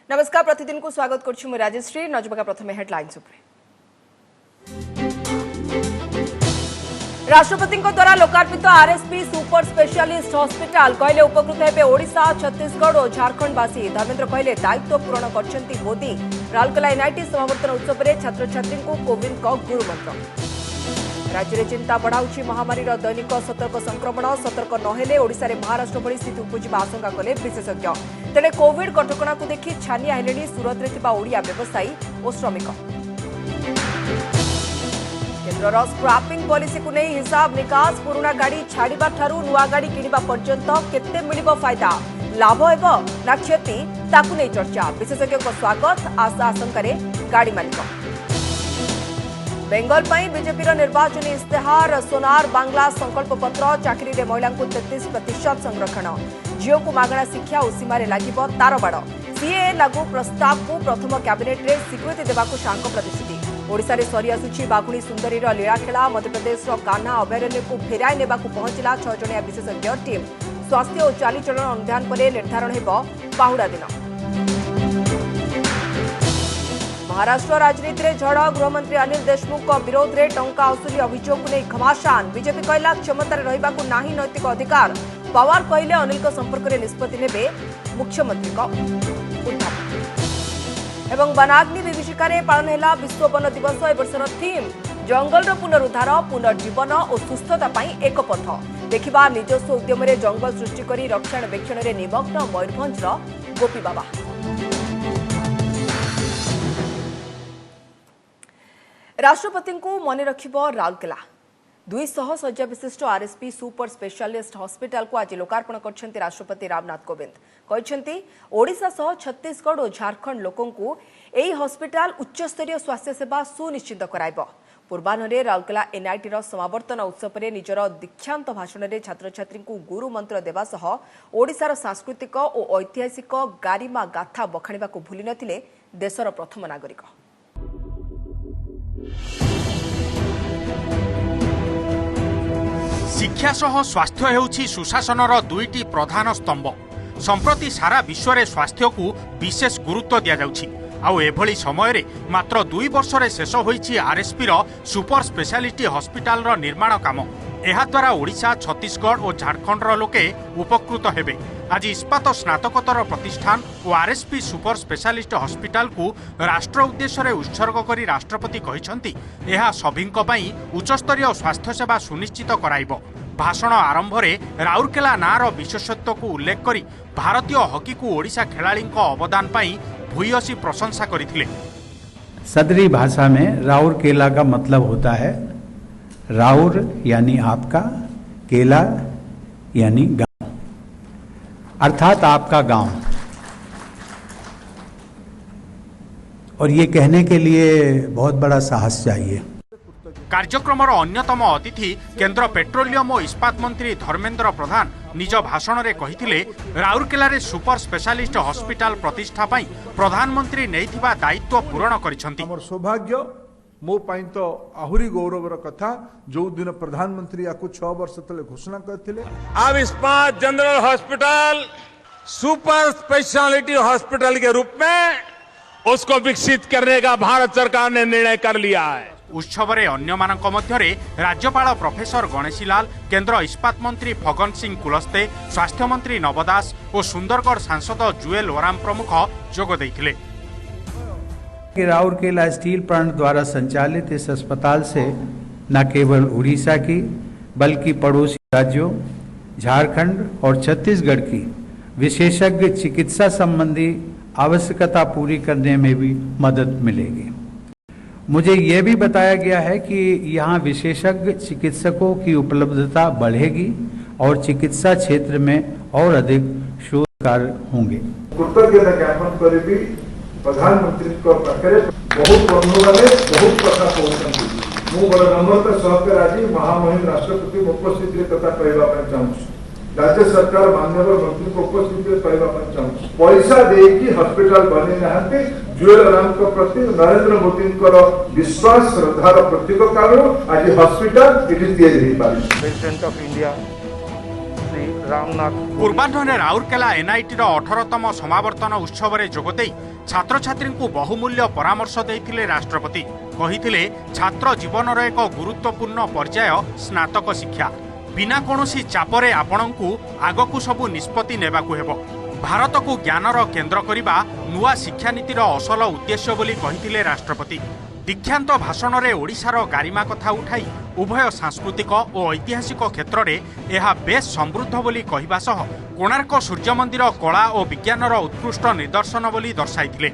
नमस्कार प्रतिदिन को स्वागत करछु मैं राजश्री। नजबका प्रथमे हेडलाइंस उपरे। राष्ट्रपति द्वारा लोकार्पित आरएसपी सुपर स्पेशलिस्ट हॉस्पिटल कहले उपकृत हेबे ओडिशा, छत्तीसगढ़ और झारखंडवासी। धर्मेंद्र कहले दायित्व पूरण करछंती मोदी। राउरकेला एनआईटी समावर्तन उत्सव में छात्र छात्री को कोविंद का गुरुमंत्र। राज्य में चिंता बढ़ाऊँच महामारी दैनिक सतर्क संक्रमण। सतर्क नहेले ओडिशा रे महाराष्ट्र भली स्थिति उपजिबा आशंका कले विशेषज्ञ। तेणे कोविड कटकणा को देखि छानिया हेलेनी सूरत रे थिबा ओडिया व्यवसायी और श्रमिक। केन्द्रर स्क्रैपिंग पॉलिसी को नहीं हिसाब निकास। पुराना गाड़ी छाड़िबा ठारू नुआ गाड़ी किनिबा पर्यंत केते मिलिबो फायदा, लाभ हेबो ना क्षति, ताकू नहीं चर्चा। विशेषज्ञ को स्वागत। आशा आशंका रे गाड़ी मालिक। बेंगल पर बीजेपी निर्वाचन इस्तेहार। सोनार बांग्ला संकल्प पत्र। चाकरी रे महिला को 33% संरक्षण। झील को मागणा शिक्षा और सीमार लगे तारबाड़। सीए लागू प्रस्ताव को प्रथम कैबिनेट रे स्वीकृति देवाकू शांक प्रतिश्रुति। ओडिशा रे सरी आसुची बाघुणी सुंदरी लीलाखेला। मध्यप्रदेश कान्हा अभयारण्य को फेराई नेबाकू पहुंचला 6 जणिया विशेषज्ञ टीम। स्वास्थ्य और चालीचलन अनुध्यान पर निर्धारण हेबो बाहुड़ा दिन। महाराष्ट्र राजनीति में झड़। गृहमंत्री अनिल देशमुख विरोध में टंका असुली अभियोग को नहीं घमासान। बीजेपी कहला क्षमतार रहिबाकू नाही नैतिक अधिकार। पवार कहले अनिल को संपर्क में निष्पत्ति नेबे मुख्यमंत्री को उद्धार। एवं वनाग्नि विभीषिका पालन है विश्व वन दिवस। ए वर्षर थीम जंगल पुनरुद्धार, पुनर्जीवन और सुस्थता पाई एक पथ। देखिबा निजस्व उद्यम जंगल सृष्टि करी रक्षणाबेक्षण में निमग्न मयूरभंजर गोपी बाबा। राष्ट्रपति को मन रखिबो राउरकेला। 200 शଯ୍ୟା विशिष्ट आरएसपी सुपर स्पेशलिस्ट हॉस्पिटल को आज लोकार्पण करछंती राष्ट्रपति रामनाथ कोविंद। कहछंती ओडिशा सह छत्तीसगढ़ और झारखंड लोकन को एही हॉस्पिटल उच्च स्तरीय स्वास्थ्य सेवा सुनिश्चित कराइबो। पूर्वाह्न राउरकेला एनआईटी समावर्तन उत्सव में निजर दीक्षांत भाषण में छात्र छात्री को गुरु मंत्र देवा सह ओडिशार सांस्कृतिक और ऐतिहासिक गारिमा गाथा बखाणिबा को भूली नथिले देशर प्रथम नागरिक। शिक्षा सह स्वास्थ्य हेउछि सुशासनर दुईटी प्रधान स्तंभ। संप्रति सारा विश्व में स्वास्थ्य को विशेष गुरुत्व दिया जाउछि। आउ एभली समय रे मात्र 2 वर्ष रे शेष होईछि आरएसपी रो सुपर स्पेशलिटी हॉस्पिटल रो निर्माण काम। एहा द्वारा ओडिशा, छत्तीसगढ़ और झारखंड रो लोके उपकृत हेबे। आज इस्पात स्नातकोत्तर प्रतिष्ठान और आरएसपी सुपर स्पेशलिस्ट हॉस्पिटल को राष्ट्र उद्देश्य रे उत्सर्ग करी राष्ट्रपति कहिसंती एहा सभिंक पई उच्चस्तरीय स्वास्थ्य सेवा सुनिश्चित कराइबो। भाषण आरंभ रे राउरकेला नार विशेषत्व को उल्लेख करी भारतीय हॉकी को ओडिशा खेलाड़ींक अवदान पई भूयसी प्रशंसा करिथिले। सदरी भाषा में राउरकेला का मतलब होता है राउर यानी आपका, केला यानी गांव, अर्थात आपका गांव। और ये कहने के लिए बहुत बड़ा साहस चाहिए। कार्यक्रम अन्यतम अतिथि केंद्र पेट्रोलियम और इस्पात मंत्री धर्मेंद्र प्रधान निज भाषण में कहिथिले राउरकेला रे सुपर स्पेशलिस्ट हॉस्पिटल प्रतिष्ठा पई प्रधानमंत्री नैथिबा दायित्व पूरण करिसंती। हमर सौभाग्य मो पाई तो आहुरी गौरवर कथा जो दिन प्रधानमंत्री याकू 6 वर्ष तले घोषणा करथिले। अब इस्पात general hospital super speciality hospital के रूप में उसको विकसित करने का भारत सरकार ने निर्णय कर लिया है। उत्सव रे अन्य मानक मध्यरे राज्यपाल प्रोफेसर गणेशी लाल, केंद्र इस्पात मंत्री फगन सिंह कुलस्ते, स्वास्थ्य मंत्री नव दास और सुंदरगढ़ सांसद जुएल ओराम प्रमुख जोग दैथिले। राउरकेला स्टील प्लांट द्वारा संचालित इस अस्पताल से न केवल उड़ीसा की बल्कि पड़ोसी राज्यों झारखंड और छत्तीसगढ़ की विशेषज्ञ चिकित्सा संबंधी आवश्यकता पूरी करने में भी मदद मिलेगी। मुझे ये भी बताया गया है कि यहाँ विशेषज्ञ चिकित्सकों की उपलब्धता बढ़ेगी और चिकित्सा क्षेत्र में और अधिक शोध कार्य होंगे। कृतज्ञता ज्ञापन करी प्रधानमंत्री पाखे बहुत बंधु मैंने बहुत कथा कहते मु बड़ नम्रता सहकार आज महामहिम राष्ट्रपति उपस्थित कथा कहवाई चाहूँ। राज्य सरकार माननीय मंत्री को उपस्थित कहवाई चाहूँ। पैसा देकी हॉस्पिटल बनी ना जुएल राम प्रति नरेंद्र मोदी विश्वास श्रद्धार प्रतीक कारण आज hospital it is president of India पूर्वाह्न राउरकेला एनआईटी 18तम समावर्तन उत्सव में जोगदे छात्र छात्री को बहुमूल्य परामर्श देइथिले राष्ट्रपति कहिथिले छात्र जीवनर एक गुरुत्वपूर्ण पर्याय स्नातक शिक्षा बिना कोनोसी चापरे आपणंकु आगकु सबु निष्पत्ति नेबाकु हेबो भारत को ज्ञानर केन्द्र करिबा नुआ शिक्षा नीतिर असल उद्देश्य बोली कहिथिले राष्ट्रपति दीक्षांत भाषण में ओडिशार गारिमा कथा उठाई उभय सांस्कृतिक और ऐतिहासिक क्षेत्र में यह बेस समृद्ध बोली कहवा सह कोणार्क सूर्य मंदिर कला और विज्ञानर उत्कृष्ट निदर्शन बोली दर्शाइथिले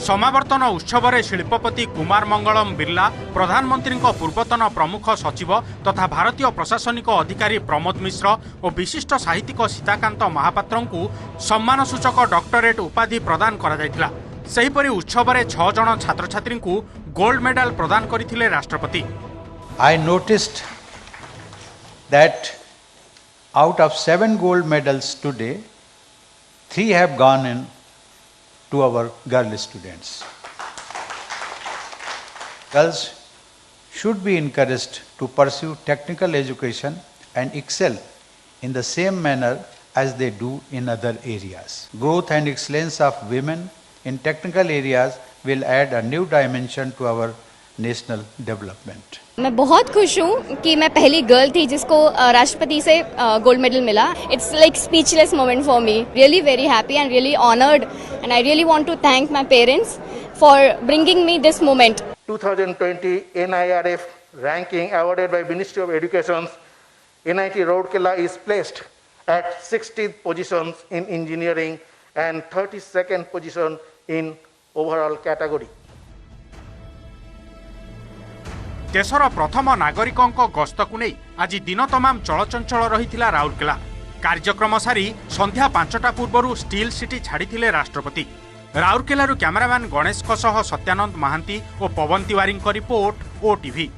समावर्तन उत्सव में शिल्पपति कुमार मंगलम बिरला प्रधानमंत्री पूर्वतन प्रमुख सचिव तथा भारतीय प्रशासनिक अधिकारी प्रमोद मिश्र और विशिष्ट साहित्यिक सीताकांत महापात्र को सम्मानसूचक डॉक्टरेट उपाधि प्रदान करा जायतिला। सेहीपरि उत्सव में 6 जन छात्र छात्री को गोल्ड मेडल प्रदान करथिले राष्ट्रपति। I noticed that out of 7 gold medals today, 3 have gone in to our girl students. Girls should be encouraged to pursue technical education and excel in the same manner as they do in other areas. Growth and excellence of women in technical areas will add a new dimension to our national development. मैं बहुत खुश हूँ कि मैं पहली girl थी जिसको राष्ट्रपति से गोल्ड मेडल मिला। It's like speechless moment for me, really very happy and really honoured and I really want to thank my parents for bringing me this moment. 2020 NIRF ranking awarded by Ministry of Education, NIT Rourkela is placed at 60th position in engineering and 32nd position in overall category. देशर प्रथम नागरिकों गस्त को नहीं आज दिन तमाम चलचंचल रही राउरकेला। कार्यक्रम सारी संध्या 5टा पूर्व स्टील सिटी छाड़ी राष्ट्रपति। राउरकेलू कैमरामैन गणेश सत्यानंद महांती और पवन तिवारी रिपोर्ट ओटीवी।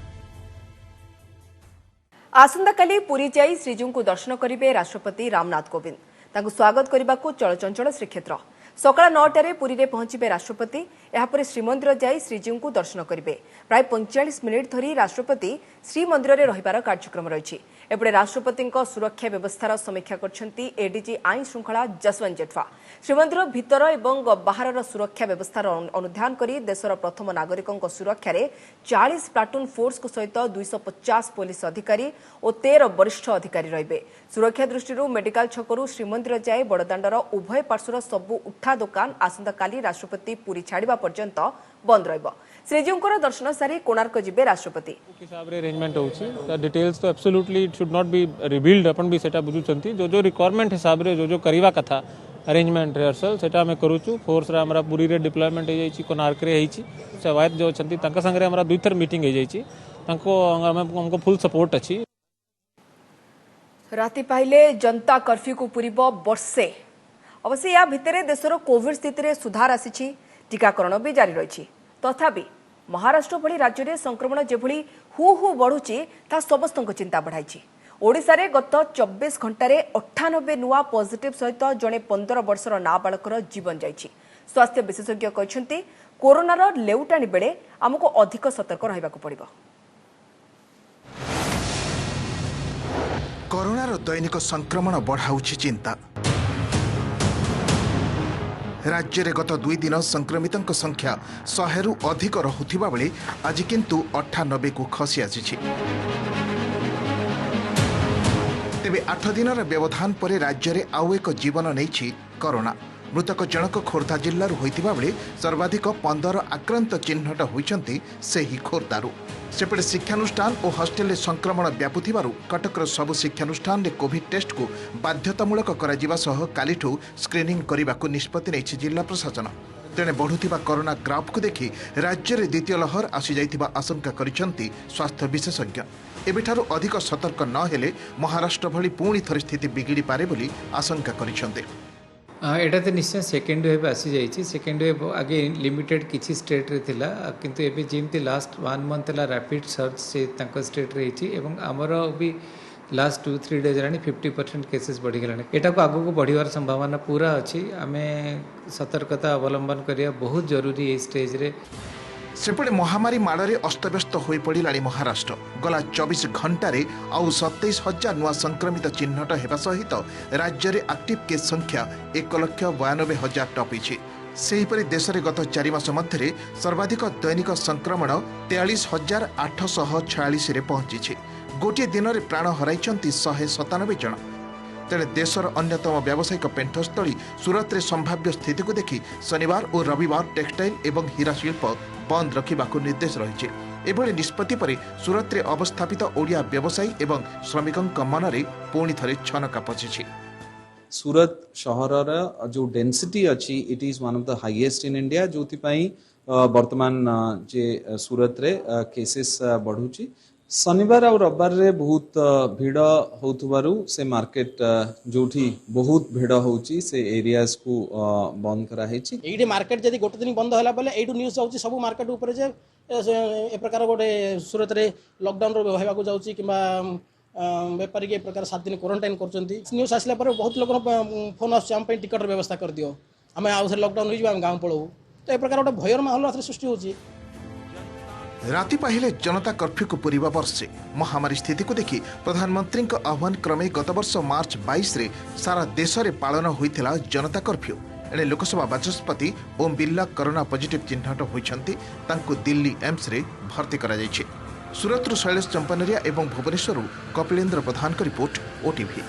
आसंताकाली पुरी जाई श्रीजीव को दर्शन करेंगे राष्ट्रपति रामनाथ कोविंद। तांको स्वागत करने को चलचंचल श्रीक्षेत्र सकाळ 9टारे पुरी रे पहुंचे राष्ट्रपति। यापर श्रीमंदिर जाई श्रीजीव को दर्शन करेंगे। प्राय 45 मिनिट धरी राष्ट्रपति श्रीमंदिर रे रहिबार कार्यक्रम रही। एपटे राष्ट्रपति सुरक्षा व्यवस्थार समीक्षा करछंती एडीजी आईन श्रृंखला जसवंत जेठवा। श्रीमंदिर भितर एवं बाहर सुरक्षा व्यवस्थार अनुध्यान करी देशर प्रथम नागरिकों सुरक्षा रे 40 प्लाटून फोर्स को सहित 250 पुलिस अधिकारी और 13 वरिष्ठ अधिकारी रहिबे। सुरक्षा दृष्टि मेडिकल छकरू श्रीमंदिर जाए बड़दाण्डर उभय पार्श्वर सबु उठा दुकान आसंताकाली राष्ट्रपति पुरी छाड़िबा पर्यंत बंद रहिबो। श्रीजीव दर्शन सारी कोणार्क जिबे राष्ट्रपति। हिसाब रे अरेंजमेंट होछि डिटेल्स तो absolutely it should not be revealed अपन भी सेटा बुझुचंती जो रिक्वायरमेंट हिसाब रे जो करवा कथा अरेंजमेंट रिहर्सल सेटा हमें करूछु। फोर्स रे हमरा पुरी रे डिप्लॉयमेंट हे जाइछि कोणार्क रे हेछि सेवायत जो छंती तंका संगे हमरा दुई थर मीटिंग हे जाइछि तंको हमको फुल सपोर्ट अछि। राति पाइले जनता कर्फ्यू को पूरीब वर्षे। अवश्य या भितरे देशर कोविड स्थिति रे सुधार आसी, टीकाकरण भी जारी रही। तथापि महाराष्ट्र भली राज्य में संक्रमण जेभली हु हु बढ़ुची ता समस्त चिंता बढ़ाई। ओडिशा रे गत 24 घंटे 98 नुआ पॉजिटिव सहित जड़े 15 वर्षर नाबालकर जीवन जाइछि। स्वास्थ्य विशेषज्ञ कहते कोरोनार लेउटाणी बेले आमको अधिक सतर्क रहिबाकु पड़िबो। कोरोनार दैनिक संक्रमण बढ़ाउछि चिंता। राज्य में गत 2 दिन संक्रमितों संख्या 100 रु अधिक रहुथिबा बेले आज किंतु 98 को खसी आसी। तेबे 8 दिन व्यवधान पर राज्य में आउ एक जीवन नहीं कोरोना। मृतक जनक खोर्धा जिल्लारू होइतिबा बेले सर्वाधिक 15 आक्रांत चिन्हट होइचंती सेही खोर्धारू। सेपटे शिक्षानुष्ठान और हॉस्टेल संक्रमण व्यापुथिबारु कटकर सबु शिक्षानुष्ठान रे कोविड टेस्ट को बाध्यतामूलक कराजिबा सह कालीठू स्क्रीनिंग करने निष्पत्ति नेछि जिला प्रशासन। तेणे बढ़ुथिबा कोरोना ग्राफ को देखि राज्य में द्वितीय लहर आसी जाइथिबा आशंका करिसंती स्वास्थ्य विशेषज्ञ। एबेठारु अधिक सतर्क न हेले महाराष्ट्र भली पुणी थरी स्थिति बिगिड़ी पारे बोली आशंका करिसंती। एटा तो निश्चय सेकेंड वेव आसी जाइए। सेकेंड वेव आगे लिमिटेड किसी स्टेट रे थिला किंतु एबे जेमती लास्ट 1 मंथ ला रैपिड सर्च से तांको स्टेट रे हिची एवं हमर भी लास्ट 2-3 डेज रानी 50% केसेस बढ़ी गलानी। एटा को आगो को बढ़िवार संभावना पूरा अछि। आमे सतर्कता अवलंबन करिया बहुत जरूरी ए स्टेज रे। सेपटे महामारी माड़े अस्तव्यस्त हो पड़ा महाराष्ट्र। गला 24 घंटे आउ 27,000 नुआ संक्रमित चिन्हट होगा सहित राज्य में एक्टिव केस संख्या 1,92,000 टपी। सेहीपरि देश में गत 4 मास मध्य सर्वाधिक दैनिक संक्रमण 43,846 रे पहुंची। गोटे दिन में प्राण हराई 197 जन। तेरे देशर अन्यतम व्यावसायिक पेंठस्थली सूरत रे संभाव्य स्थिति को देखि शनिवार और रविवार टेक्सटाइल एवं हीरा शिल्प बंद रखा निर्देश रही। एभली निष्पत्ति पर सूरत रे अवस्थापित ओडिया व्यवसायी एवं श्रमिकों मन में पुणी थे छनका पशिछि। सूरत शहर जो डेंसिटी अच्छी it is one of the highest in India जो वर्तमान जे सूरत रे केसेस बढ़ुची। शनिवार और रविवार रे बहुत भीड़ होतुबारु से मार्केट जोठी बहुत भीड़ होची से एरियाज को बंद करा हेची। एडी मार्केट जदी गोटे दिन बंद होला बेले एडू न्यूज आउची सब मार्केट ऊपर जे ए प्रकार गोटे सूरत रे लॉकडाउन रो होइबा को जाउची किबा व्यापारी के प्रकार 7 दिन क्वारंटाइन करचंती। न्यूज आसला पर बहुत लोग फोन आस हम पे टिकट व्यवस्था कर दियो हमें आउ लॉकडाउन हो हम गांव पळो तो ए प्रकार गोटे भयर माहौल सृष्टि होची। राति पाहिले जनता कर्फ्यू को पूरा वर्षे महामारी स्थिति को देखि प्रधानमंत्री आह्वान क्रमे गत वर्ष मार्च 22 रे सारा देश में पालन होइथिला जनता कर्फ्यू। एने लोकसभा बाचस्पति ओम बिरला कोरोना पॉजिटिव चिन्हट होइछंती तांको दिल्ली एम्स रे भर्ती करा जायछि। सूरत शैलेश चंपानेरिया एवं भुवनेश्वर कपिलेन्द्र प्रधान को रिपोर्ट ओटीवी।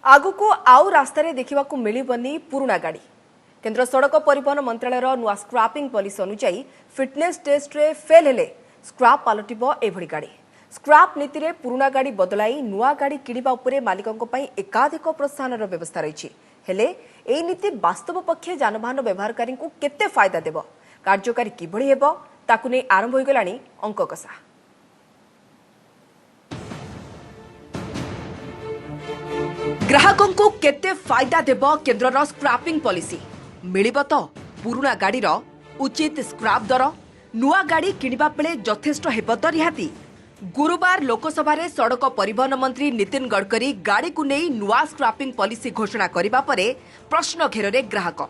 आगु को आउ रास्तारे देखिबा को मिलिबनी पुराना गाड़ी। केंद्र सड़क परिवहन मंत्रालय नुआ स्क्रैपिंग पॉलिसी अनुसार फिटनेस टेस्ट रे फेल हेले स्क्रैप पलटिबो एभली गाड़ी। स्क्रैप नीति रे पुराना गाड़ी बदलाई नुआ गाड़ी किनिबा उपरे मालिकंक पई एकाधिक प्रोत्साहनर व्यवस्था रही। हेले एई नीति वास्तव पक्षे जानवाहन व्यवहारकारी को केते फायदा देबो कार्यकारी किभली हेबो ताकु नै आरंभ होई गलानी अंक कसा। ग्राहकों को केते फायदा देबो केंद्रर स्क्रैपिंग पॉलिसी मिलिबो तो पुराना गाड़ीर उचित स्क्रैप दर नुआ गाड़ी किनिबा बेले यथेष्ट हेबो तो रिहाती। गुरुवार लोकसभा रे सड़क परिवहन मंत्री नितिन गडकरी गाड़ी को नहीं नुआ स्क्रैपिंग पॉलिसी घोषणा करिबा परे प्रश्न घेरे ग्राहक।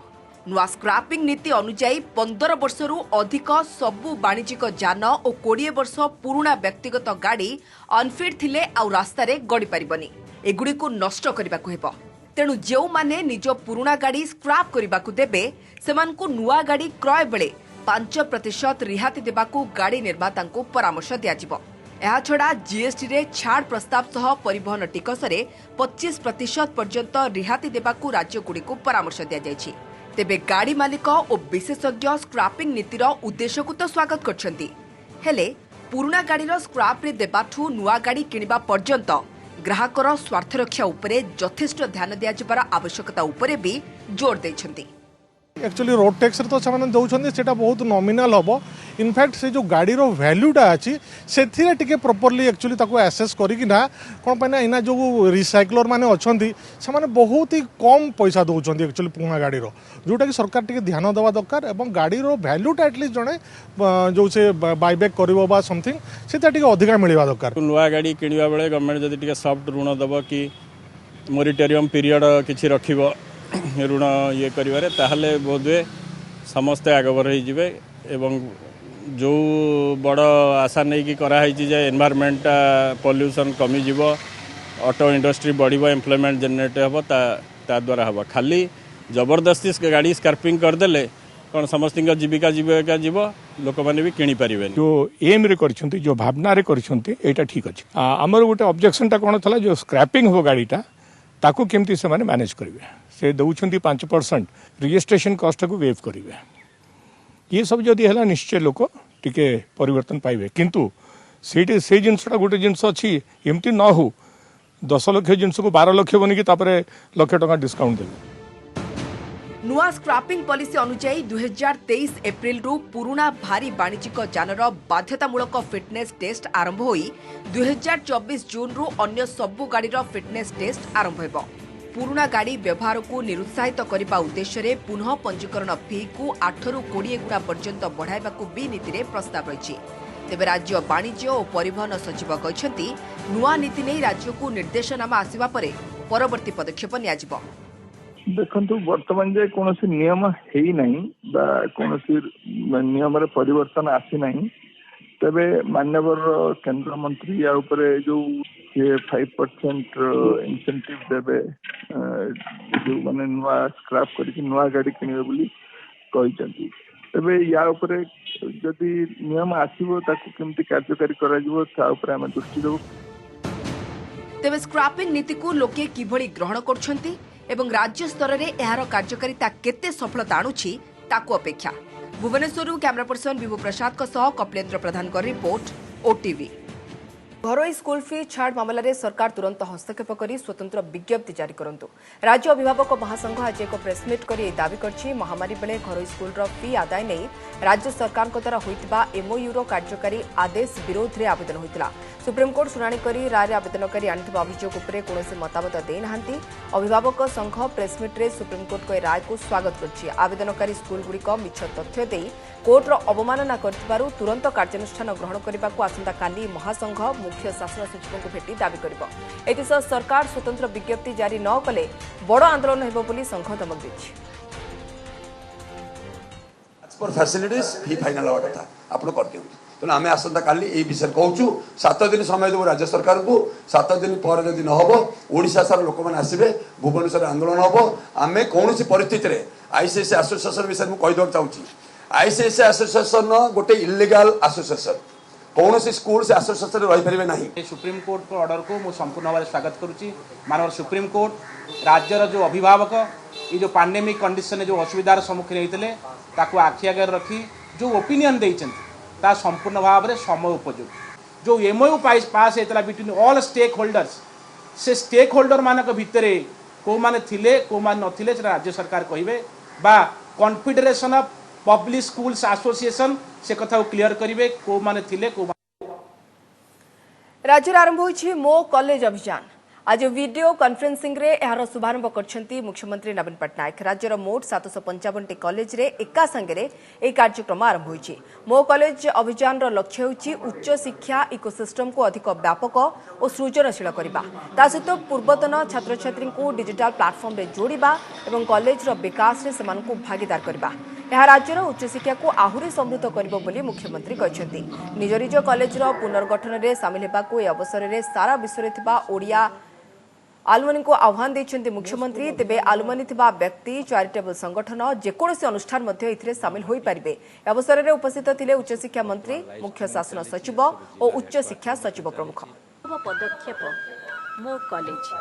नुआ स्क्रैपिंग नीति अनुसार 15 वर्षरू अधिक सबु वाणिज्यिक यान और 20 वर्ष पुराना व्यक्तिगत गाड़ी अनफिट थिले आउ रास्ता रे गड़ी परिबनी एगुडी को नष्ट करबा को हेबो। तेणु जो माने निज पुराना गाड़ी स्क्रैप करबा को देबे सेमानकु नुआ गाड़ी क्रय बेले 5% रिहाती देबाकू गाड़ी निर्माता को परामर्श दियाजिबो। एहा छड़ा जीएसटी रे छाड़ प्रस्ताव सह परिवहन टिकस रे 25% पर्यंत रिहाती देबाकू राज्यगुडी को परामर्श दिया जायछि। तेबे गाड़ी मालिक और विशेषज्ञ स्क्रैपिंग नीतिर उद्देश्य को तो स्वागत करछंती हेले पुराना गाड़ीर स्क्रैप रे देबाठू नुआ गाड़ी किनिबा पर्यंत ग्राहकर स्वार्थ रक्षा उपरे यथेष्ट ध्यान दियाजिबार आवश्यकता उपरे भी जोर दैछंती। एक्चुअली रोड टैक्स तो से दौरान से बहुत नॉमिनल हम इनफैक्ट से जो गाड़ी वैल्यूटा अच्छी से प्रॉपर्ली एक्चुअली एसेस करना कौन पाइना इना जो रिसाइक्लर माने अच्छी से बहुत ही कम पैसा दौरान एक्चुअली पुराना गाड़ी जोटा कि सरकार टे ध्यान देवा दरकार और गाड़ी वैल्यूटा एटलिस्ट जड़े जो से बायबैक कर समथिंग से अधिका मिलवा दरकार। नुआ गाड़ी किणवा बेले गवर्नमेंट जदि सॉफ्ट ऋण दब कि मोरिटोरियम पीरियड किसी रखिबो ऋण ये करिवारे ताहले बोधवे समस्ते आगबर होइजिबे एवं जो बड़ आशा नहीं कि कराई जे एनवायरमेंट पॉल्यूशन कमी जीवो ऑटो इंडस्ट्री बढ़िबो एम्प्लॉयमेंट जनरेट हेबो ता द्वारा हेबो। खाली जबरदस्ती गाड़ी स्क्रैपिंग करदेले कौन समस्त जीविका जीविका जीव लोक मैंने भी किणी पारे जो एम रे करछंती जो भावना रे करछंती एटा ठीक अछि। हमर गोटे ऑब्जेक्शन टा कोन थला जो स्क्रैपिंग हो गाड़ीटा ताकू केमती से माने मैनेज करिवे से दउछंती 5% रजिस्ट्रेशन कॉस्ट को वेव करिवे ये सब जदि हला निश्चय लोक टिके परिवर्तन पाइबे किंतु सेठी से जिनसटा गोटे जिनस अछि एमती न हो 10 लाख जिनस को 12 लाख बनी कि तापरे लाख टका डिस्काउंट देबे। नुआ स्क्रैपिंग पॉलिसी अनुसार 2023 एप्रिल रु पुराना भारी वाणिज्यिक जानर बाध्यतामूलक फिटनेस टेस्ट आरंभ होई 2024 जून रु अन्य सबु गाड़ीर फिटनेस टेस्ट आरंभ हेबो। पुराना गाड़ी व्यवहार को निरुत्साहित करने उद्देश्य रे पुनः पंजीकरण फी को 8 रु 20 गुणा पर्यंत बढ़ाइबा को भी नीति रे प्रस्ताव रही। तेबे राज्य वाणिज्य और परिवहन सचिव कहते नुआ नीति नहीं राज्य को निर्देशनामा आसिबा परे परवर्ती पदक्षेप नियाजिबो। देखंतु वर्तमान जे कोनोसी नियम हेई नहीं बा कोनोसी नियम रे परिवर्तन आसी नहीं तबे माननीय केंद्र मंत्री या ऊपर जो किए 5% इंसेंटिव देवे जो माने नुआ स्क्रैप करके नुआ गाड़ी किनबे बोली कहते तेबे या उपरे जदि नियम आसीबो ताकू केमती कार्यकारी करा जिवो ता उपरे हम दृष्टि देबो। तेबे स्क्रैपिंग नीति को लोके किभଳି ग्रहण करछंती एवं राज्य स्तर रे एहार कार्यकारिता केते सफलता आणुछि ताकू अपेक्षा। भुवनेश्वर कैमरा पर्सन विभु प्रसाद कपिलेन्द्र प्रधान का रिपोर्ट ओटीवी। घरोई स्कूल फी छाड़ मामलें सरकार तुरंत हस्तक्षेप कर स्वतंत्र विज्ञप्ति जारी करंतु। राज्य अभिभावक महासंघ आज एक प्रेसमिट कर दावी कर महामारी बेले घरोई स्कूल फी आदाय नहीं राज्य सरकार द्वारा होइतिबा एमओयू कार्यकारी आदेश विरोध में आवेदन होता। सुप्रीमकोर्ट शुणाणी कर राय आवेदनकारी आनिथिबा अभियोग उपरे कौनसी मतामत देनाहांती। अभिभावक संघ प्रेसमिट्रे सुप्रीमकोर्ट को राय को स्वागत करछि। आवेदनकारी स्कूलगुड़िक मिछ तथ्य दे कोर्टर अवमानना करथिबारु तुरंत कार्यानुष्ठान ग्रहण करने को आसंता काली महासंघ मुख्य शासन सचिव को भेटी दावी करिबो। एतिसह सरकार स्वतंत्र विज्ञप्ति जारी न कले बड़ आंदोलन हेबो बोली संघ धमक दैछि। फॉर फैसिलिटीज फी फाइनल हवा कथा आपण कर दियौ तेना आमे आसंता काली ए विषय कहूचु 7 दिन समय देबो राज्य सरकार को। 7 दिन पर जदि न हबो ओडिशा सारा लोक माने आसीबे भुवनेश्वर आंदोलन हबो। आमे कोनोसी परिस्थिति रे आईसीएसई एसोसिएशन विषय में कहि दक चाहूची। आईसीएसई एसोसिएशन गोटे इल्लीगल एसोसिएशन कौन स्कूल से एसोसिएशन रही पारे नहीं। सुप्रीम कोर्ट को ऑर्डर को मुझे संपूर्ण भाव में स्वागत करुच्ची। मानव सुप्रीम कोर्ट राज्यर जो अभिभावक ये जो पैंडेमिक कंडीशन जो असुविधार सम्मुखीन होते आखि आगे रखी जो ओपिनियन देते संपूर्ण भाव में समय उपযোगी जो एमओयू पास होता बिटवीन ऑल स्टेक होल्डर्स से स्टेक होल्डर मानक भितर कौ माने थिले कौ माने नथिले राज्य सरकार कहिबे बा confederation of public schools association से कथा क्लियर करिवे को माने थिले को। राज्य आरंभ होइछि मो कॉलेज अभियान। आज वीडियो कॉन्फ्रेंसिंग रे एहार शुभारंभ करछंती मुख्यमंत्री नवीन पट्टनायक। राज्यर मोट 755 टी कॉलेज रे एका संगे ए कार्यक्रम आरंभ होइछि। मो कॉलेज अभियान रो लक्ष्य होइछि उच्च शिक्षा इकोसिस्टम को अधिक व्यापक और सृजनशील करबा। ता सहित पूर्वतन छात्र छात्री को डिजिटल प्लेटफॉर्म रे जोड़िबा एवं कॉलेज रो विकास रे समान को भागीदार करबा। यह राज्यर उच्च शिक्षा को आहुरी समृद्ध करिबो बोली मुख्यमंत्री कहछंती। निज निज कॉलेज रो पुनर्गठन रे शामिल हेबाको ए अवसर रे सारा विश्व रे थिबा ओडिया आलुमनी को आह्वान देछंती मुख्यमंत्री। तेबे आलुमनी थिबा व्यक्ति चैरिटेबल संगठन जेकोसी अनुष्ठान मध्ये एथिरे शामिल होई परिबे। अवसर रे उपस्थित थिले उच्च शिक्षा मंत्री मुख्य शासन सचिव और उच्च शिक्षा सचिव प्रमुख। पदक्षेप मो कॉलेज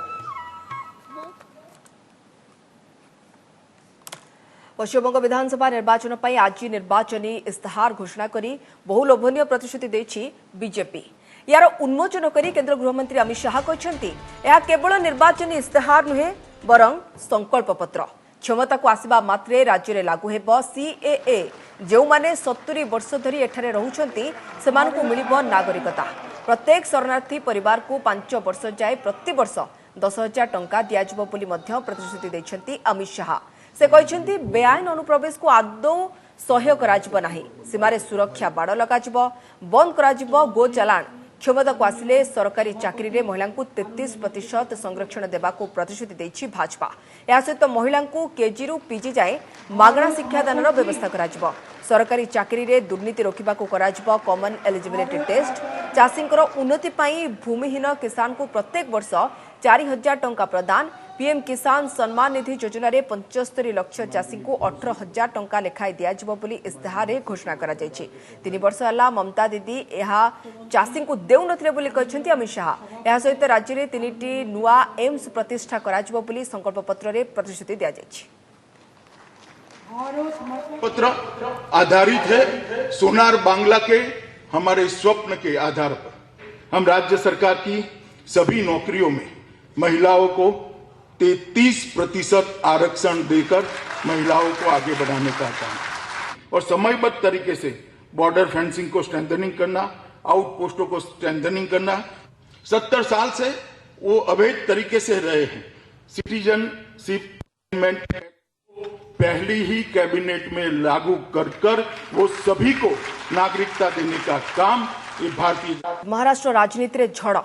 पश्चिमबंग विधानसभा निर्वाचन पर आज निर्वाचनी इस्ताहार घोषणा करी बहु लोभनीय प्रतिश्रुति देछि बीजेपी। यार उन्मोचन करी केंद्र गृहमंत्री अमित शाह कहते यह केवल निर्वाचनी इस्ताहार नुहे बरं संकल्प पत्र। क्षमता को आसवा मात्रे राज्य में लागू हेब सीएए। जो माने 70 वर्ष धरी एठारे रहुछंती सेमानकु मिलिबो नागरिकता। प्रत्येक शरणार्थी परिवार को 5 वर्ष जाए प्रति वर्ष 10,000 टंका दियाजिबो बोली मध्य प्रतिश्रुति दैछंती अमित शाह। से कहछंती बेआईन अनुप्रवेश को आदौ सह्य कराजिबो नाही। सीमारे सुरक्षा बाड़ लगाजिबो, बंद कराजिबो गो चालान। क्षमता को आसिले सरकारी चाकरी रे महिला को 33% संरक्षण देवा को प्रतिश्रुति देछि भाजपा। या सहित महिला को केजी रु पीजी जाए मागणा शिक्षादान व्यवस्था कराजिबो। सरकारी चाकरी रे दुर्नीति रोकबा को कराजिबो कॉमन एलिजिबिलिटी टेस्ट। चाषींकर उन्नति पाई भूमिहीन किसान को प्रत्येक वर्ष 4,000 टंका प्रदान। पीएम किसान सम्मान निधि योजना रे 75 लाख चाषी को 18,000 टंका लेखाई दियाजिबो बोली इस्ताहार रे घोषणा करा जायछि। 3 वर्ष हला ममता दीदी यहा चाषी को देउ नथिले बोली कहछंती अमित शाह। या सहित राज्य रे 3टी नुआ एम्स प्रतिष्ठा कराजिबो बोली संकल्प पत्र रे प्रतिश्रुति दिया जायछि। पत्र आधारित है सोनार बांग्ला के हमारे स्वप्न के आधार पर। हम राज्य सरकार की सभी नौकरियों में महिलाओं को 33% आरक्षण देकर महिलाओं को आगे बढ़ाने का काम और समयबद्ध तरीके से बॉर्डर फेंसिंग को स्ट्रेंथनिंग करना, आउटपोस्टों को स्ट्रेंथनिंग करना। 70 साल से वो अवैध तरीके से रहे हैं। सिटीजनशिप अमेंडमेंट पहली ही कैबिनेट में लागू कर वो सभी को नागरिकता देने का काम ये भारतीय। महाराष्ट्र राजनीति रे झड़।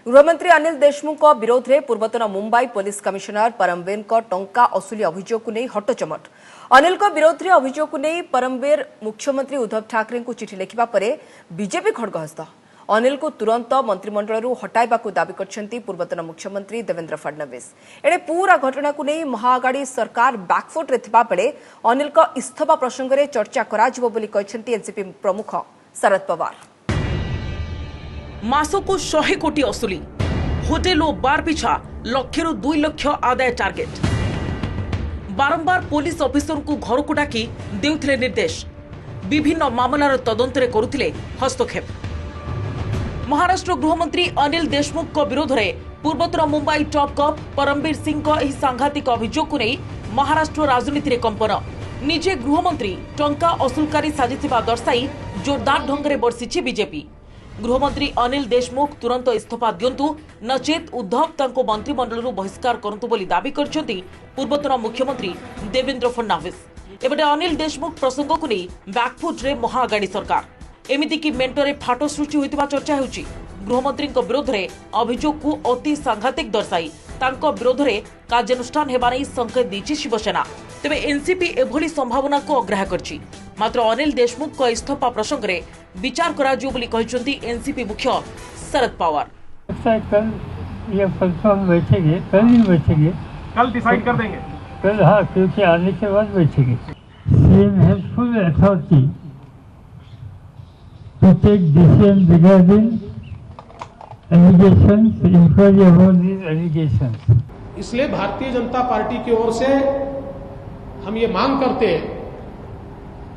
गृहमंत्री अनिल देशमुख विरोध में पूर्वतन मुंबई पुलिस कमिशनर परमवीर टंका असुली अभियोग को नहीं हटचमट। अनिल विरोध में अभियोग को नहीं परमवीर मुख्यमंत्री उद्धव ठाकरे को चिठी लिखा पर बीजेपी खड़गहस्त। अनिल को तुरंत मंत्रिमंडल हटाइबाकू दाबी करछंती पूर्वतन मुख्यमंत्री देवेंद्र फडणवीस। एणे पूरा घटना को नहीं महाआघाड़ी सरकार बैकफुट रे थिबा बेले अनिल को इस्तीफा प्रसंग में चर्चा कराजिबो बोली कहछंती एनसीपी प्रमुख शरद पवार। मासको 100 कोटी असुली होटेल और बार पिछा लक्षरू 2 लाख आदाय टार्गेट। बारंबार पुलिस ऑफिसर को घर को डाकी देउथिले निर्देश। विभिन्न मामलार तदंतरे करुथिले हस्तक्षेप। महाराष्ट्र गृहमंत्री अनिल देशमुख को विरोध में पूर्वोत्तर मुंबई टॉप कप परमवीर सिंह को यह सांघातिक अभियोग को नहीं महाराष्ट्र राजनीति में कंपन। निजे गृहमंत्री टंका असुलकारी साजिथिबा दर्शाई जोरदार ढंग से बर्षिछि बीजेपी। गृहमंत्री अनिल देशमुख तुरंत इस्तीफा दियंतु नचेत उद्धव तांको मंत्रिमंडल बहिष्कार करंतु बोली दाबी करछंती पूर्वतन मुख्यमंत्री देवेंद्र फडणवीस। एबेटे अनिल देशमुख प्रसंग को नहीं बैकफुट रे महाआघाड़ी सरकार। एमिति कि मेंटरे फाटो सृष्टि होइतिबा चर्चा हेउची। गृहमंत्री विरोध में अभियोग को अति सांघातिक दर्शाई तांको विरोध में कार्यानुष्ठान हेबा नै संकेत दैछि शिवसेना। तेबे एनसीपी एभली संभावना को अग्राह्य करछि। मात्र अनिल देशमुख को इस्तीफा प्रसंग में विचार कराजियो बोली कहछंती एनसीपी मुख्य शरद पवार। कल ये परसों हम बैठेंगे, कल ही बैठेंगे, कल डिसाइड कर देंगे कल। हाँ, क्योंकि आने के बाद बैठेंगे। CM has full authority to take decision regarding allegations, inquiry about these allegations. इसलिए भारतीय जनता पार्टी की ओर से हम ये मांग करते हैं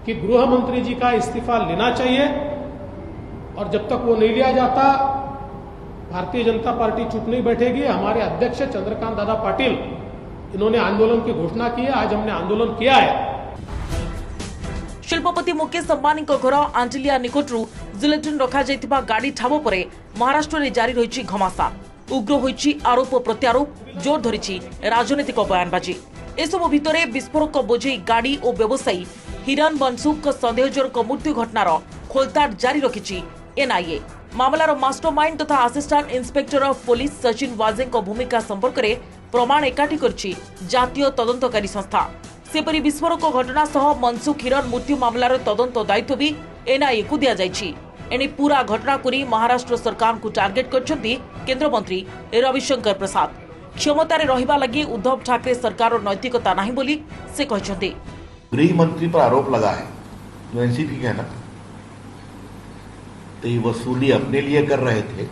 कि गृह मंत्री जी का इस्तीफा लेना चाहिए और जब तक वो नहीं लिया जाता भारतीय जनता पार्टी चुप नहीं बैठेगी। हमारे अध्यक्ष चंद्रकांत दादा पाटिल इन्होंने आंदोलन की घोषणा की है, आज हमने आंदोलन किया है। शिल्पपति मुकेश अंबानी घर आंटिलिया निकटू जिलेटिन रखा जाइतिबा गाड़ी ठाब पर महाराष्ट्र में जारी रही घमासान। उग्र होइछि आरोप प्रत्यारोप, जोर धरिछि राजनीतिक बयानबाजी। एसबु भितर विस्फोरक बोझे गाड़ी और व्यवसायी हिरन बनसुक सन्देहजनक मृत्यु घटनार खोलताड़ जारी रखिछि एनआईए। मामलार मास्टरमाइंड तथा assistant inspector of police Sachin वाजे भूमिका संपर्क में प्रमाण एकाठी करछि जातीय तदंतकारी संस्था। सेपरी विस्फोरक घटना सह मनसुख हिरन मृत्यु मामलार तदंत दायित्व भी एनआईए को दिया जाइछि। एने पूरा घटना को महाराष्ट्र सरकार को टार्गेट करछंती केंद्र मंत्री रविशंकर प्रसाद। क्षमतार रहिबा लगी उद्धव ठाकरे सरकार नैतिकता नहीं बोली से कहछंती। गृह मंत्री पर आरोप लगा है जो एनसीपी के है ना, तो ये वसूली अपने लिए कर रहे थे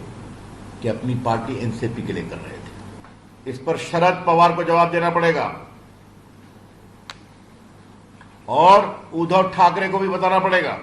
कि अपनी पार्टी एनसीपी के लिए कर रहे थे। इस पर शरद पवार को जवाब देना पड़ेगा और उद्धव ठाकरे को भी बताना पड़ेगा।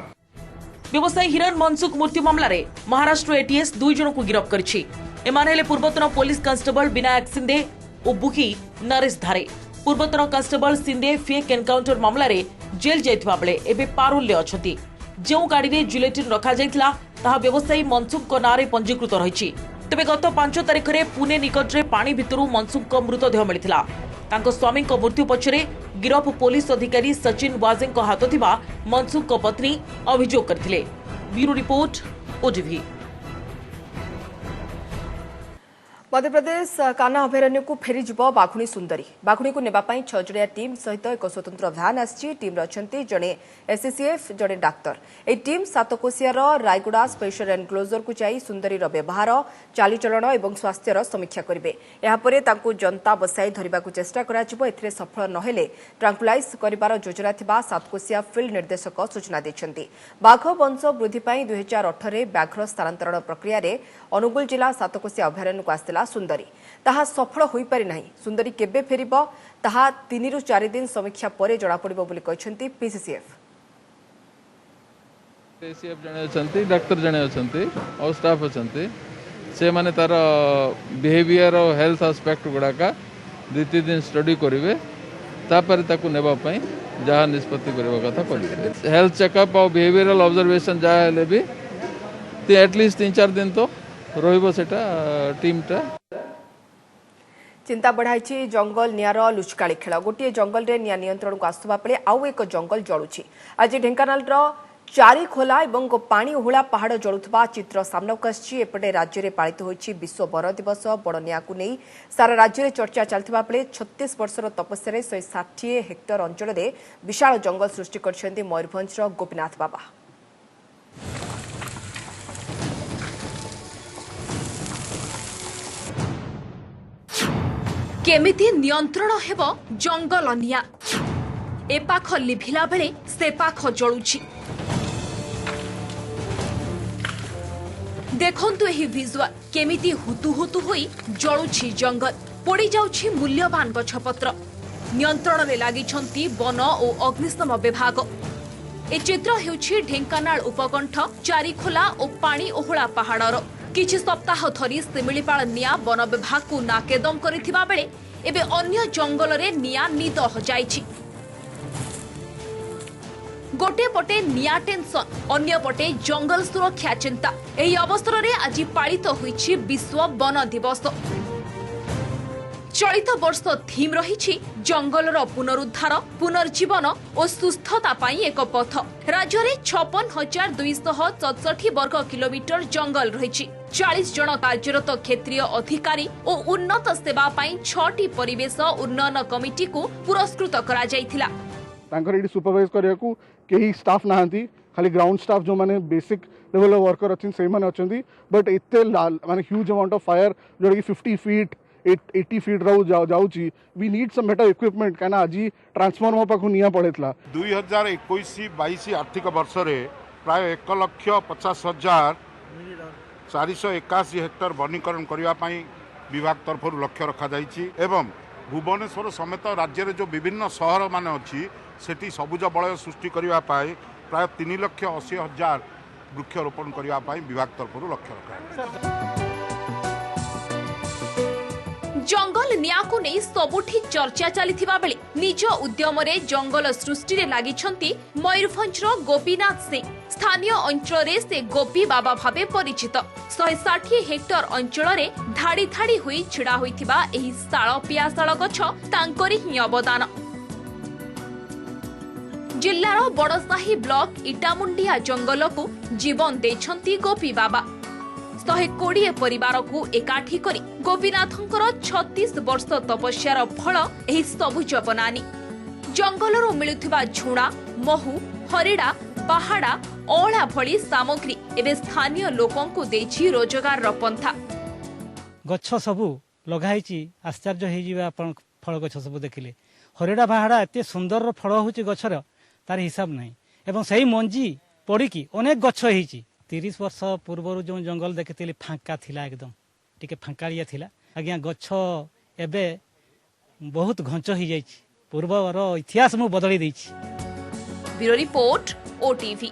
व्यवसायी हिरन मनसुख मृत्यु मामला रे महाराष्ट्र एटीएस 2 जन को गिरफ्त करछि। एमाने हेले पूर्वतन पुलिस कांस्टेबल विनायक सिंधे और बुकी नरेश धारे। पूर्वतन कांस्टेबल सिंधे फेक एनकाउंटर मामला रे जेल जाइथिबा बेले एबे पारोल ले अछंती। जेउ गाड़ी रे जिलेटिन रखा जाइथिला ताहा व्यवसायी मनसुख को नारे पंजीकृत रहिछि। तबे गत 5 तारिख रे पुणे निकट रे पानी भितरु मनसुख को मृतदेह मिलिथिला। तांको स्वामी को मृत्यु पछरे गिरफ पुलिस अधिकारी सचिन वाजे को हाथ थिबा मनसुख को पत्नी अभियोग करथिले। Bureau report OTV. Madhya Pradesh Kanha अभयारण्य को फेरीजिब बाघुणी सुंदरी। बाघुणी को नेबापाई 6 जणिया टीम सहित एक स्वतंत्र भ्यान आसी। टीम अच्छी जड़े एसएसीएफ जड़े डाक्तर। यह टीम सातकोशियार रायगड़ा स्पेशल एनक्लोजर को जाई सुंदरीर व्यवहार, चालीचलन और स्वास्थ्यर समीक्षा करेंगे। यापर जनता बसाई धरने को चेष्टा कर सफल नहेले ट्रांकुलाइज कर योजना थिबा सातकोशिया फिल्ड निर्देशक सूचना देते। बाघ वंश वृद्धि 2018 व्याघ्र स्थानांतरण प्रक्रिया रे अनुगुल जिला सातकोशिया अभयारण्य को आसला सुंदरी। ताहा सफल होई पारि नाही। सुंदरी केबे फेरिबो ताहा 3 ରୁ 4 दिन समीक्षा परे जणा पड़िबो बोली कहछंती पीसीसीएफ। पीसीसीएफ जणे अछंती, डॉक्टर जणे अछंती और स्टाफ अछंती। से माने तार बिहेवियर और हेल्थ एस्पेक्ट गुडा का 2-3 दिन स्टडी करिवे। तापर ताकू नेबा पई जहा निष्पत्ति करबा कथा करिवे। हेल्थ चेकअप और बिहेवियरल ऑब्जर्वेशन जहा हेले भी एटलिस्ट 3-4 दिन तो रहिबो सेटा टीमटा। चिंता बढ़ाई जंगल निआर लुचकाली खेल। गोटे जंगल रे निया नियंत्रण को आसुवा बेले आउ एक जंगल जलुछि। आज ढेंकानाल चारिखोला और पानी ओहला पहाड़ जलुवा चित्र सामनाक आछि। एपटे राज्य में पालित होइछि विश्व वन दिवस। बड़ निया को नहीं सारा राज्य में चर्चा चलथिबा बेले 36 वर्षर तपस्या 160 हेक्टर अंचल में विशाल जंगल सृष्टि करछन्ती मयूरभंजर गोपीनाथ बाबा। केमिति नियंत्रण हेब जंगल निया ए पाख लिभिला बेले से पाख जळुछि। देखंतु एही विजुअल केमिति हुतु हुतु होई जळुछि जंगल, पोड़ी जाउछि मूल्यवान गछपत्र। नियंत्रण रे लागिछंती वन और अग्निशम विभाग। ए चित्र हेउछि ढेंकानाल उपकंठ चारिखोला और पानी ओहळा पहाड़र। किछि सप्ताह धरी सिमिलीपाल निया वन विभाग को नाकेदम करिथिबा बेले एबे अन्य जंगल रे निया निद हो जाइछि। गोटे पटे निया टेंशन, अन्य पटे जंगल सुरक्षा चिंता। एही अवसर रे आज पालित होइछि विश्व वन दिवस। चलित वर्ष थीम रही जंगलर पुनरुद्धार, पुनर्जीवन और सुस्थता पाई एक पथ। राज्य में 56,267 वर्ग किलोमीटर जंगल रही। 40 जन कार्यरत क्षेत्रीय अधिकारी और उन्नत सेवा पाई 6टी परिवेश उन्नयन कमिटी को पुरस्कृत करा जायथिला। तांकर एडी सुपरवाइज करिया को केही स्टाफ नाहंती, खाली ग्राउंड स्टाफ जो माने बेसिक लेवल वर्कर अछि सेही माने अछंती। बट एते माने ह्यूज अमाउंट ऑफ फायर जो कि 50 फीट 80 फीट रो जाउची, we need some better equipment काना आज ट्रांसफार्मर पाखु निया पड़ेतला। 2021-22 आर्थिक वर्ष रे प्राय 1,50,481 हेक्टर वनीकरण करने पाई विभाग तरफ लक्ष्य रखा जाइछि एवं भुवनेश्वर समेत राज्य रे जो विभिन्न शहर माने अछि सेठी सबुज बलय सृष्टि करने पाई प्राय 3,80,000 वृक्षरोपण करने पाई विभाग तरफ लक्ष्य रखा। जंगल निया को नहीं सबुठी चर्चा चलिथिबा बेले निज उद्यम रे जंगल सृष्टि रे लागिछंती मयूरभंजर गोपीनाथ सिंह। स्थानीय अंचल रे से गोपी बाबा भावे परिचित। 160 हेक्टर अंचल रे धाड़ी धाड़ी हुई छिड़ा होइथिबा एही साल पियासाल गछ तांकरी ही अवदान। जिल्लार बड़साही ब्लॉक इटामुंडिया जंगल को जीवन देछंती गोपी बाबा। 120 परिवार को एकाठी करी गोपीनाथंकर 36 वर्ष तपस्यार फल एही सबुज बनानी। जंगलरू मिलुथिबा झुणा, महू, हरिड़ा, पहाड़ा, अळा भली सामग्री एबे स्थानीय लोकों को देछि रोजगार र पंथा। गछ सबु लगाइछि, आश्चर्य हे जिबा आपण फल गछ सबु देखिले। हरिड़ा पहाड़ा एते सुंदर फल होछि गछर तार हिसाब नाही एवं सही मंजी पड़िकी अनेक गछ हेछि। 30 वर्ष पूर्व जो जंगल देखी फांका थिला, एकदम टिके फांकाड़िया थिला। आज्ञा गछ एबे बहुत घंच हो जाइछि, पूर्वर इतिहास मु बदली देछि। Bureau report OTV.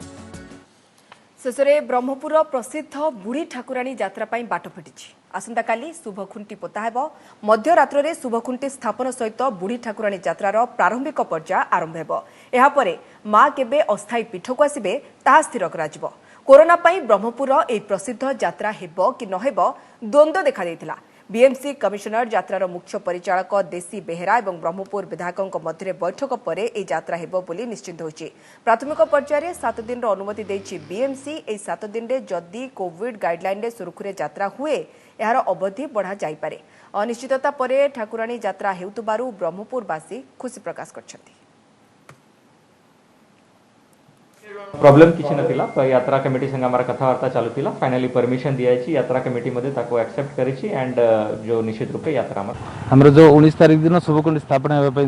शेषे ब्रह्मपुर प्रसिद्ध बुढ़ी ठाकुराणी यात्रा पाई बाट फिटिछि। आसंता काली शुभखुंटी पोता हेब। मध्यरात्र रे शुभखुंटी स्थापन सहित बुढ़ी ठाकुराणी यात्रार प्रारंभिक पर्याय आरंभ हेब। एहा परे मां केबे अस्थायी पीठक आसिबे ताहा स्थिर कराजिबो। कोरोना पाई ब्रह्मपुर ए प्रसिद्ध यात्रा हेब कि नहेब द्वंद्व देखा देइथिला। बीएमसी कमिशनर यात्रार मुख्य परिचालक देसी बेहेरा और ब्रह्मपुर विधायकों मध्य बैठक पर ए यात्रा हेब बोली निश्चित होइछि। प्राथमिक पर्यायर 7 दिन अनुमति देइछि बीएमसी। ए 7 दिन रे जदि कोविड गाइडलाइन रे सुरखुरे यात्रा हुए यार अवधि बढ़ा जाई पारे। अनिश्चितता परे ठाकुराणी यात्रा हेउतबारु ब्रह्मपुरवासी खुशी प्रकाश करछथि। प्रॉब्लम किसी नथिला तो यात्रा कमिटी संग हमारा कथावार्ता चालुथिला। फाइनली परमिशन दिया है यात्रा कमिटी मध्ये ताको एक्सेप्ट करिछि एंड जो निश्चित रूपे यात्रा हमर जो 19 तारिख दिन शुभकुंडी स्थापना हेबा पई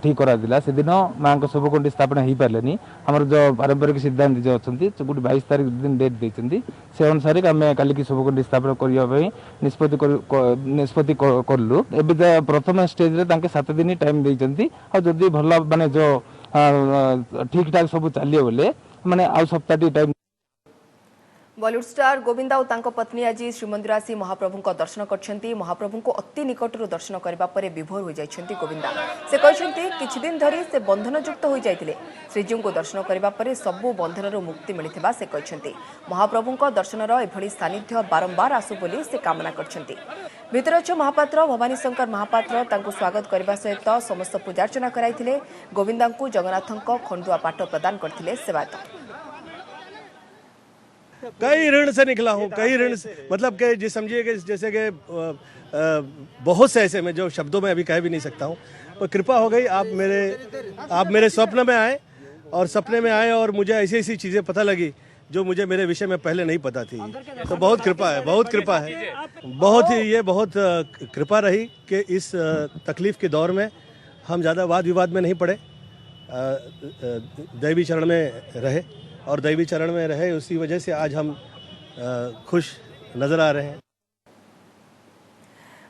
ठीक करा दिला से दिन मां को शुभकुंडी स्थापना ही पारलेनी। हमर जो पारंपरिक सिद्धांत जो अछंती 22 तारिख दिन डेट देछंती से अनुसार हमें काली की शुभकुंडी स्थापना करिया पई निष्पत्ति करलु। एबे प्रथम स्टेज रे तांके 7 दिन टाइम देछंती आ जदी भला माने जो ठीक ठाक सब चलिए बोले माने आउ सप्ताह टाइम। बॉलीवुड स्टार गोविंदा और तांको पत्नी आज श्रीमंदिर आसी महाप्रभु को दर्शन करछंती। महाप्रभु को अति निकटरू दर्शन करबा परे विभोर हो जाइछंती गोविंदा। से कहछंती किछि दिन धरी से बंधनयुक्त हो जाइतिले। श्रीजीव को दर्शन करबा परे सबु बंधनरू मुक्ति मिलिथिबा से कहछंती। महाप्रभु को दर्शनर एभली सानिध्य बारंबार आसु बोली से कामना करछंती। भितरच्छ महापात्र भवानी शंकर महापात्र तांको स्वागत करबा सहित समस्त पूजार्चना कराइथिले। गोविंदा को जगन्नाथंको खंडुआ पाट प्रदान करथिले सेवायत। कई ऋण से निकला हूँ, कई ऋण मतलब कि समझिए कि जैसे कि बहुत से ऐसे में जो शब्दों में अभी कह भी नहीं सकता हूँ। पर कृपा हो गई, आप मेरे स्वप्न में आए और सपने में आए और मुझे ऐसी ऐसी चीज़ें पता लगी जो मुझे मेरे विषय में पहले नहीं पता थी। तो बहुत कृपा है, बहुत कृपा है, बहुत कृपा रही कि इस तकलीफ के दौर में हम ज़्यादा वाद विवाद में नहीं पड़े, दैवी चरण में रहे और दैवी चरण में रहे, उसी वजह से आज हम खुश नजर आ रहे हैं।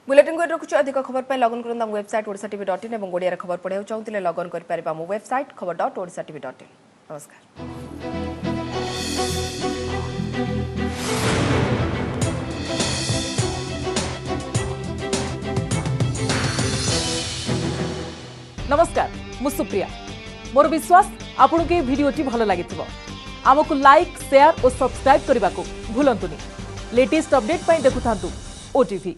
बुलेटिन को रखुछु अधिक खबर पे log in Karan website odisatv.in एवं ओडिया खबर पढेउ चाहूतिले लॉग इन कर पारिबा मो वेबसाइट खबर.odisatv.in। नमस्कार। नमस्कार मु सुप्रिया मोर विश्वास आपन के वीडियोटी भलो लागिथिबो आमको लाइक शेयर और सब्सक्राइब करने को भूलंतुनी लेटेस्ट अपडेट देखुथांतु ओटीवी।